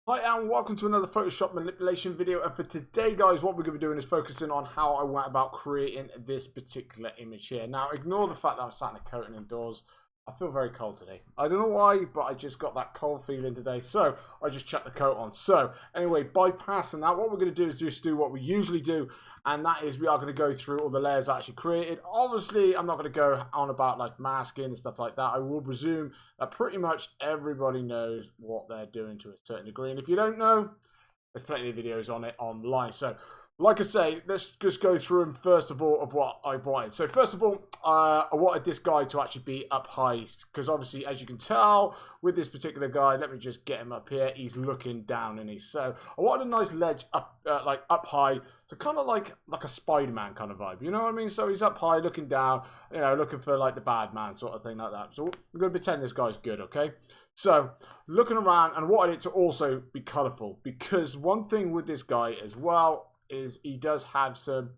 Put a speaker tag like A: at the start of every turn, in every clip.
A: Hi and welcome to another Photoshop manipulation video, and for today guys what we're going to be doing is focusing on how I went about creating this particular image here. Now ignore the fact that I'm sat in a coat and indoors. I feel very cold today. I don't know why, but I just got that cold feeling today, so I just chucked the coat on. So anyway, bypassing that, what we're going to do is just do what we usually do, and that is we are going to go through all the layers I actually created. Obviously I'm not going to go on about like masking and stuff like that. I will presume that pretty much everybody knows what they're doing to a certain degree, and if you don't know, there's plenty of videos on it online. So like I say, let's just go through them first of all of what I wanted. So first of all, I wanted this guy to actually be up high, because obviously, as you can tell, with this particular guy, let me just get him up here, he's looking down, and so I wanted a nice ledge up, like up high, so kind of like a Spider-Man kind of vibe, you know what I mean? So he's up high, looking down, you know, looking for like the bad man sort of thing like that. So we're going to pretend this guy's good, okay? So looking around, and wanted it to also be colourful, because one thing with this guy as well is he does have some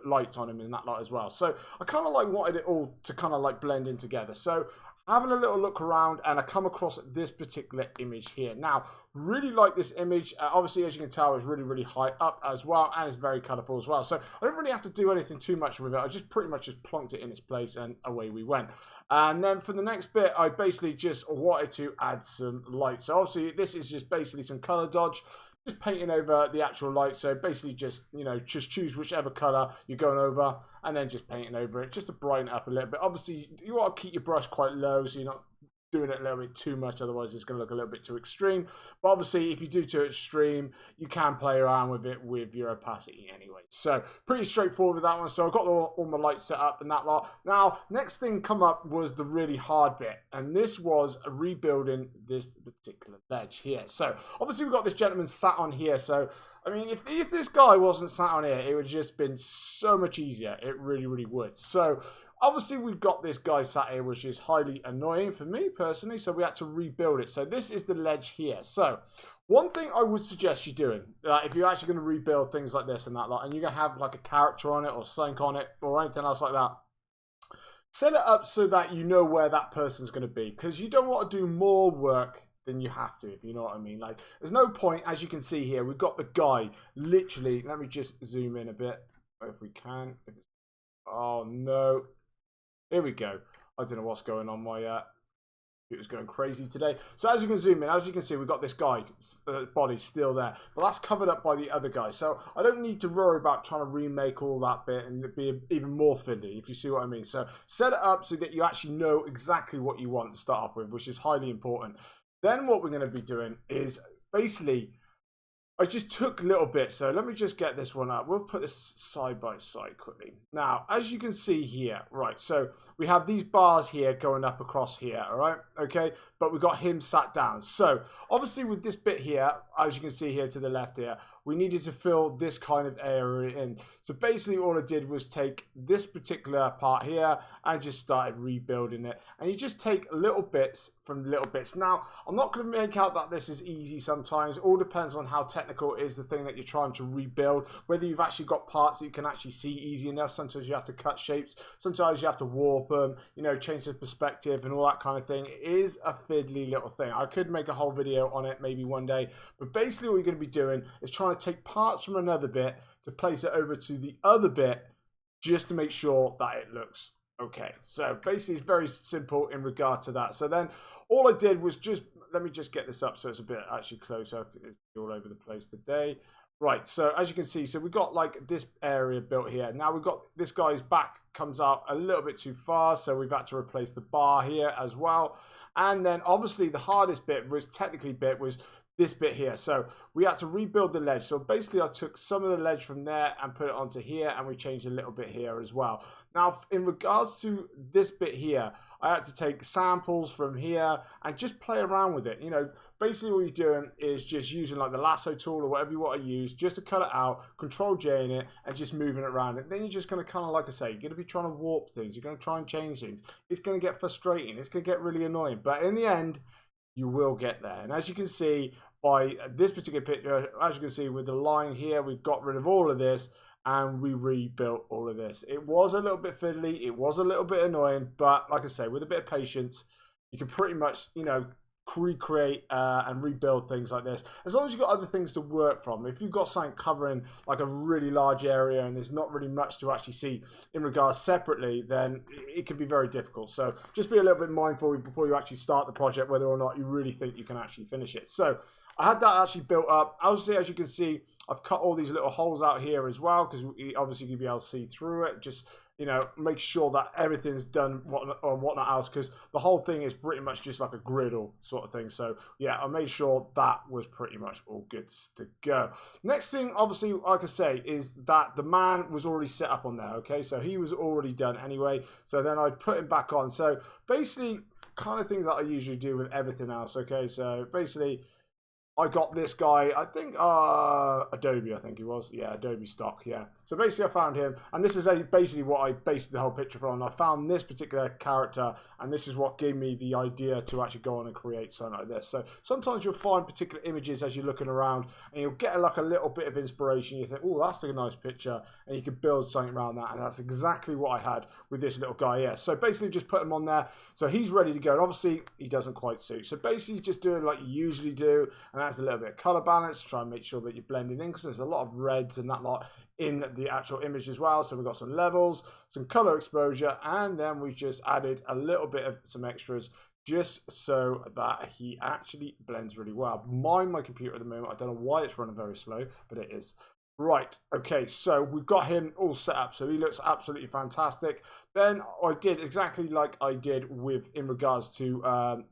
A: lights on him in that light as well. So I kind of like wanted it all to kind of like blend in together. So having a little look around, and I come across this particular image here. Now, really like this image. Obviously, as you can tell, it's really high up as well, and it's very colourful as well. So I don't really have to do anything too much with it. I just pretty much just plonked it in its place, and away we went. And then for the next bit, I basically just wanted to add some light. So obviously, this is just basically some colour dodge. Just painting over the actual light, so basically just, you know, just choose whichever colour you're going over and then just painting over it just to brighten it up a little bit. Obviously you want to keep your brush quite low so you're not doing it a little bit too much, otherwise it's going to look a little bit too extreme. But obviously if you do too extreme, you can play around with it with your opacity anyway. So pretty straightforward with that one. So I've got all my lights set up and that lot. Now next thing come up was the really hard bit, and this was rebuilding this particular ledge here. So obviously we've got this gentleman sat on here, so I mean if this guy wasn't sat on here, it would have just been so much easier. It really would. So obviously we've got this guy sat here, which is highly annoying for me personally, so we had to rebuild it. So this is the ledge here. So one thing I would suggest you doing, if you're actually going to rebuild things like this and that lot, and you're going to have like a character on it or something on it or anything else like that, set it up so that you know where that person's going to be, because you don't want to do more work than you have to, if you know what I mean. Like, there's no point, as you can see here, we've got the guy literally, let me just zoom in a bit if we can. Oh no, here we go. I don't know what's going on. My computer's going crazy today. So as you can zoom in, as you can see, we've got this guy body still there, but that's covered up by the other guy. So I don't need to worry about trying to remake all that bit and it'd be even more fiddly, if you see what I mean. So set it up so that you actually know exactly what you want to start off with, which is highly important. Then what we're going to be doing is basically, I just took little bits, so let me just get this one up. We'll put this side by side quickly. Now, as you can see here, right, so we have these bars here going up across here, all right, okay, but we've got him sat down. So, obviously with this bit here, as you can see here to the left here, we needed to fill this kind of area in. So basically all I did was take this particular part here and just started rebuilding it. And you just take little bits from little bits. Now, I'm not going to make out that this is easy sometimes. It all depends on how technical is the thing that you're trying to rebuild. Whether you've actually got parts that you can actually see easy enough. Sometimes you have to cut shapes. Sometimes you have to warp them, you know, change the perspective and all that kind of thing. It is a fiddly little thing. I could make a whole video on it maybe one day. But basically what you're going to be doing is trying to take parts from another bit to place it over to the other bit just to make sure that it looks okay. So basically it's very simple in regard to that. So then all I did was just, let me just get this up so it's a bit actually closer. It's all over the place today. Right, so as you can see, so we've got like this area built here. Now we've got this guy's back comes out a little bit too far, so we've had to replace the bar here as well. And then obviously the hardest bit was this bit here. So we had to rebuild the ledge. So basically I took some of the ledge from there and put it onto here, and we changed a little bit here as well. Now in regards to this bit here, I had to take samples from here and just play around with it. You know, basically what you're doing is just using like the lasso tool or whatever you want to use just to cut it out, Control J in it, and just moving it around. And then you're just going to kind of, like I say, you're going to be trying to warp things. You're going to try and change things. It's going to get frustrating. It's going to get really annoying. But in the end, you will get there. And as you can see, by this particular picture, as you can see with the line here, we've got rid of all of this and we rebuilt all of this. It was a little bit fiddly, it was a little bit annoying, but like I say, with a bit of patience, you can pretty much, you know, recreate and rebuild things like this, as long as you've got other things to work from. If you've got something covering like a really large area and there's not really much to actually see in regards separately, then it can be very difficult. So just be a little bit mindful before you actually start the project whether or not you really think you can actually finish it. So I had that actually built up. Obviously, as you can see, I've cut all these little holes out here as well, because obviously you'll be able to see through it. Just, you know, make sure that everything's done or whatnot else, because the whole thing is pretty much just like a griddle sort of thing. So yeah, I made sure that was pretty much all good to go. Next thing, obviously, like I say, is that the man was already set up on there. Okay, so he was already done anyway. So then I put him back on. So basically, kind of things that I usually do with everything else. Okay, so basically, I got this guy, I think, Adobe, I think he was. Yeah, Adobe stock, yeah. So basically I found him, and this is basically what I based the whole picture from. I found this particular character, and this is what gave me the idea to actually go on and create something like this. So sometimes you'll find particular images as you're looking around, and you'll get like a little bit of inspiration. You think, oh, that's a nice picture, and you can build something around that, and that's exactly what I had with this little guy, yeah. So basically just put him on there, so he's ready to go, and obviously he doesn't quite suit. So basically just doing like you usually do, and that's a little bit of color balance to try and make sure that you're blending in, because there's a lot of reds and that lot in the actual image as well. So we've got some levels, some color exposure, and then we just added a little bit of some extras just so that he actually blends really well. Mind my computer at the moment, I don't know why it's running very slow, but it is. Right, okay, so we've got him all set up, so he looks absolutely fantastic. Then I did exactly like I did with in regards to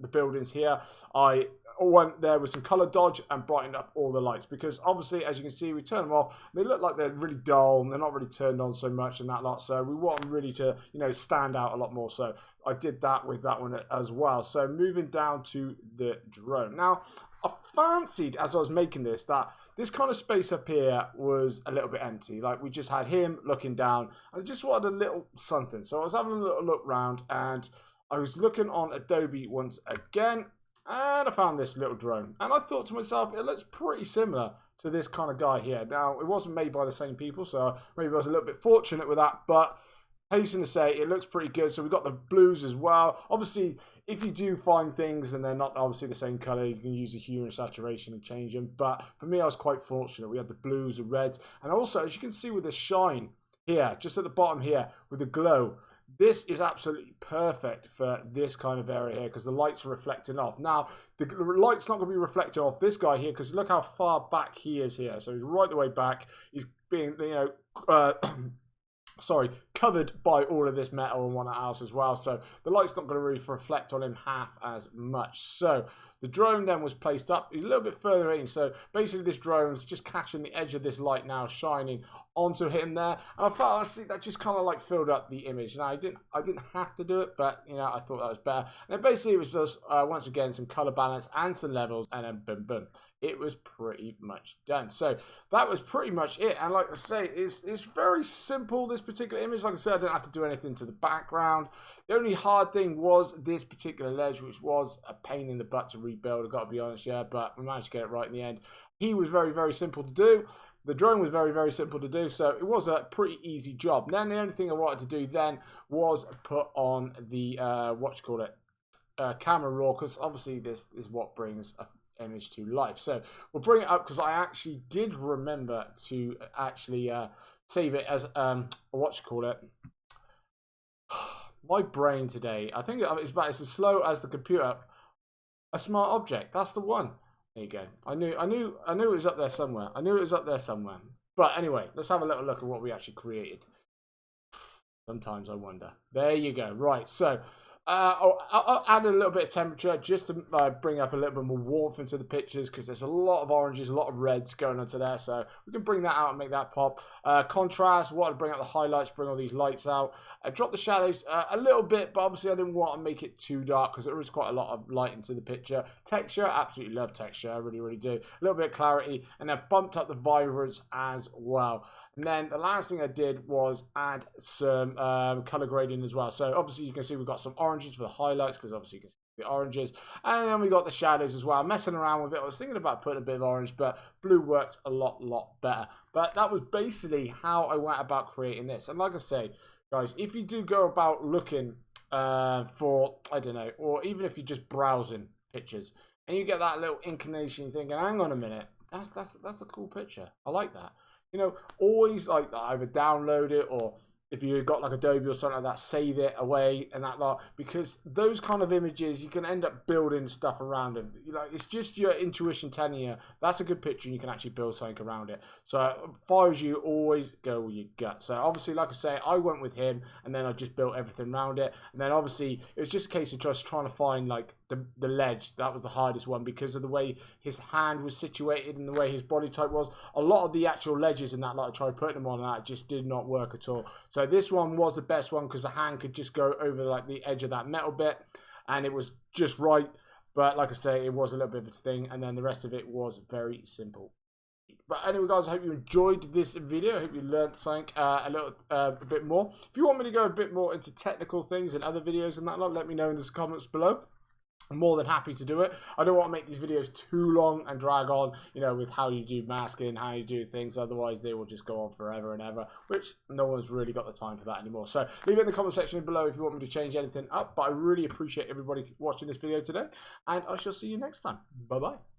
A: the buildings here. I went there with some color dodge and brightened up all the lights, because obviously, as you can see, we turn them off, they look like they're really dull and they're not really turned on so much and that lot, so we want them really to, you know, stand out a lot more. So I did that with that one as well. So moving down to the drone. Now I fancied, as I was making this, that this kind of space up here was a little bit empty. Like, we just had him looking down, and I just wanted a little something. So I was having a little look round, and I was looking on Adobe once again, and I found this little drone. And I thought to myself, it looks pretty similar to this kind of guy here. Now, it wasn't made by the same people, so maybe I was a little bit fortunate with that, but hasten to say, it looks pretty good. So we've got the blues as well. Obviously, if you do find things and they're not obviously the same color, you can use the hue and saturation and change them. But for me, I was quite fortunate. We had the blues, the reds, and also, as you can see with the shine here, just at the bottom here, with the glow, this is absolutely perfect for this kind of area here, because the lights are reflecting off. Now, the light's not going to be reflecting off this guy here, because look how far back he is here. So he's right the way back. He's being, you know, sorry, covered by all of this metal and whatnot else as well. So the light's not going to really reflect on him half as much. So the drone then was placed up. He's a little bit further in. So basically this drone's just catching the edge of this light now, shining onto him there. And I felt, honestly, that just kind of like filled up the image. Now I didn't have to do it, but you know, I thought that was better. And then basically it was just once again some color balance and some levels, and then boom boom, it was pretty much done. So that was pretty much it. And like I say, it's very simple, this particular image. Like I said, I didn't have to do anything to the background. The only hard thing was this particular ledge, which was a pain in the butt to rebuild, I've got to be honest, yeah, but we managed to get it right in the end. He was very, very simple to do. The drone was very, very simple to do, so it was a pretty easy job. Then the only thing I wanted to do then was put on the, camera raw, because obviously this is what brings an image to life. So we'll bring it up, because I actually did remember to actually save it as, my brain today, I think it's about as slow as the computer. A smart object, that's the one. There you go. I knew it was up there somewhere. I knew it was up there somewhere. But anyway, let's have a little look at what we actually created. Sometimes I wonder. There you go. Right, so I'll add a little bit of temperature just to bring up a little bit more warmth into the pictures, because there's a lot of oranges, a lot of reds going onto there, so we can bring that out and make that pop. Contrast, wanted to bring out the highlights, bring all these lights out. Drop the shadows a little bit, but obviously I didn't want to make it too dark, because there is quite a lot of light into the picture. Texture, absolutely love texture, I really, really do. A little bit of clarity, and then bumped up the vibrance as well. And then the last thing I did was add some color grading as well. So obviously you can see we've got some oranges for the highlights, because obviously you can see the oranges. And then we got the shadows as well. Messing around with it, I was thinking about putting a bit of orange, but blue worked a lot better. But that was basically how I went about creating this. And like I say, guys, if you do go about looking for, I don't know, or even if you're just browsing pictures, and you get that little inclination, thinking, hang on a minute, that's a cool picture. I like that. You know, always like either download it, or if you got like Adobe or something like that, save it away and that lot, because those kind of images, you can end up building stuff around them. You know, it's just your intuition telling you that's a good picture, and you can actually build something around it. So as far as you, always go with your gut. So obviously, like I say, I went with him, and then I just built everything around it. And then obviously it was just a case of just trying to find like the ledge. That was the hardest one because of the way his hand was situated and the way his body type was. A lot of the actual ledges in that, like I tried putting them on, and that just did not work at all. So this one was the best one because the hand could just go over like the edge of that metal bit, and it was just right. But like I say, it was a little bit of a thing, and then the rest of it was very simple. But anyway, guys, I hope you enjoyed this video. I hope you learned something a bit more. If you want me to go a bit more into technical things and other videos and that lot, let me know in the comments below. I'm more than happy to do it. I don't want to make these videos too long and drag on, you know, with how you do masking, how you do things. Otherwise, they will just go on forever and ever, which no one's really got the time for that anymore. So leave it in the comment section below if you want me to change anything up. But I really appreciate everybody watching this video today, and I shall see you next time. Bye-bye.